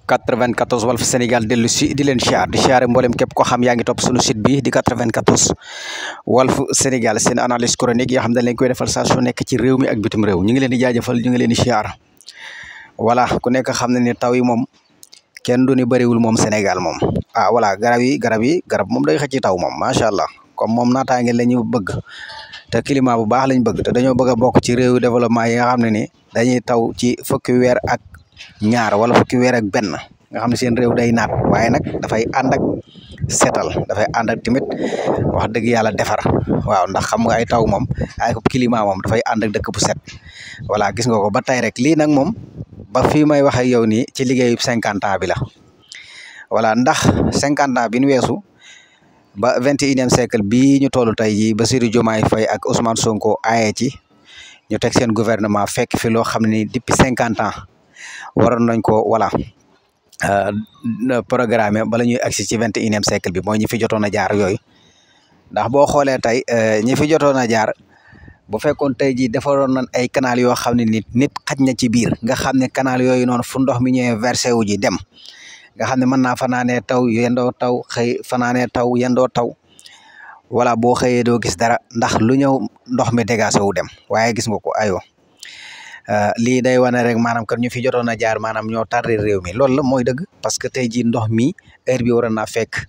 94 Walf Sénégal dellu si di leen siyaar di siyaare mboolem képp ko xam yaa ngi topp sunu site bi di 94 Walf Sénégal seen analyse chronique yoo xam ne dañ leen koy defal saa su nekk ci réew mi ak bitim réew ñu ngi leen di jaajëfal ñu ngi leen di siyaar voilà ku nekk xam ne ni taw yi moom kenn du ni bëriwul moom Sénégal moom voilà garab moom day xëcc taw moom macha allah comme moom naataange la ñu bëgg te climat bu baax lañ bëgg te dañoo bëgg a bokk ci réew développement yi nga xam ne ni dañuy taw ci fukki weer ak ñaar wala fukki weer ak benn nga xam ne seen réew day naat waaye nag dafay ànd ak seetal dafay ànd ak tamit wax dëgg yàlla defar waaw ndax xam nga ay taw moom ay climat moom dafay ànd ak dëkk bu set voilà gis nga ko ba tey rek lii nag moom ba fii may wax ak yow nii ci liggéeyu 50 ans bi la voilà ndax 50 ans bi ñu weesu ba 21e siècle bii ñu toll tey jii Bassirou Diomaye Faye ak Ousmane Sonko aaye ci ñu teg seen gouvernement fekk fi loo xam ne depuis 50 ans waroon nañ ko voilà programme bala ñuy agsi ci 21e siècle bi mooy ñi fi jotoon a jaar yooyu ndax boo xoolee tey ñi fi jotoon a jaar bu fekkoon tey jii defaroon nañ ay canal yoo xam ne nit xaj na ci biir nga xam ne canal yooyu noonu fu ndox mi ñëwee versé wu ji dem nga xam ne mën naa fanaanee taw yendoo taw xëy fanaanee taw yendoo taw voilà boo xëyee doo gis dara ndax lu ñëw ndox mi dégagé wu dem waaye gis nga ko ayo lii day wane rek maanaam kan ñu fi jotoon a jaar maanaam ñoo tardé réew mi loolu la mooy dëgg parce que tey jii ndox mi heure bi waroon naa fekk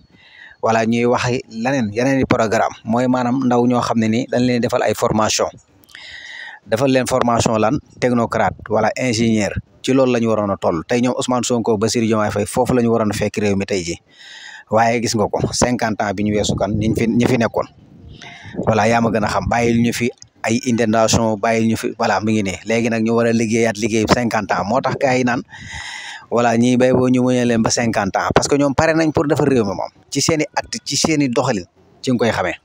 voilà ñuy wax yeneen i programme mooy maanaam ndaw ñoo xam ne ni dañ leen defal ay formation defal leen formation lan technocrate wala ingénieur ci loolu la ñu waroon a toll tey ñoom Ousmane Sonko Bassirou Diomaye Faye foofu la ñu waroon a fekk réew mi tey jii waaye gis nga ko 50 ans bi ñu weesu kan ñi fi nekkoon voilà yaa ma gën a xam bàyyil ñu fi ay inondation bàyyil ñu fi voilà mi ngi ne léegi nag ñu war a liggéeyaat liggéey 50 ans moo tax gars yi naan voilà ñii bay boo ñu muñee leen ba 50 ans parce que ñoom pare nañ pour defar réew mi moom ci seen i acte ci seen i doxalin ci nga koy xamee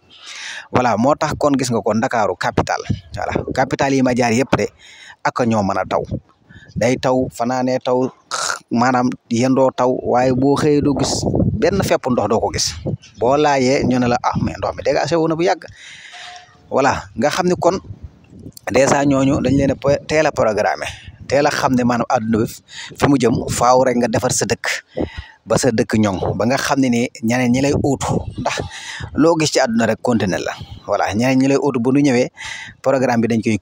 voilà moo tax kon gis nga ko Ndakaaru capital voilà capital yi ma jaar yëpp de ak ñoo mën a taw day taw fanaanee taw maanaam yendoo taw waaye boo xëyee doo gis benn fepp ndox doo ko gis boo laajee ñu ne la mais ndox mi dégagé wu na bu yàgg voilà nga xam ne kon dèjà ñooñu dañ leen a teel a programmé teel a xam ne maanaam àdduna bi fi mu jëm faaw rek nga defar sa dëkk ba sa dëkk ñoŋ ba nga xam ne ni ñeneen ñi lay uutu ndax loo gis ci àdduna rek continuer la voilà ñeneen ñi lay uutu bu nu ñëwee programme bi dañ koy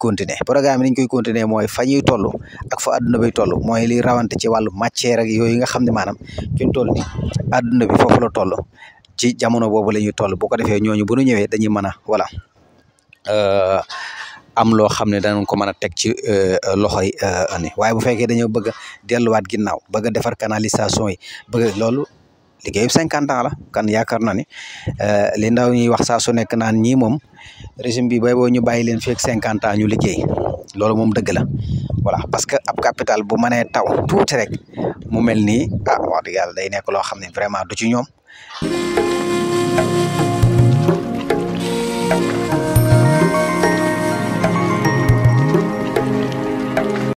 continuer mooy fa ñuy toll ak fa àdduna bay toll mooy li rawante ci wàllu matière ak yooyu nga xam ne maanaam fi ñu toll ni àdduna bi foofu la toll ci jamono boobu la ñuy toll bu ko defee ñooñu bu nu ñëwee dañuy mën a voilà am loo xam ne danañ ko mën a teg ci loxoy ani waaye bu fekkee dañoo bëgg a delluwaat ginnaaw bëgg a defar canalisation yi bëgg loolu liggéeyu 50 ans la kan yaakaar na ni li ndaw ñuy wax saa su nekk naan ñii moom régime bi bay boo ñu bàyyi leen fii ak 50 ans ñu liggéey loolu moom dëgg la voilà parce que ab capital bu mënee taw tuuti rek mu mel nii wax dëgg yàlla day nekk loo xam ne vraiment du ci ñoom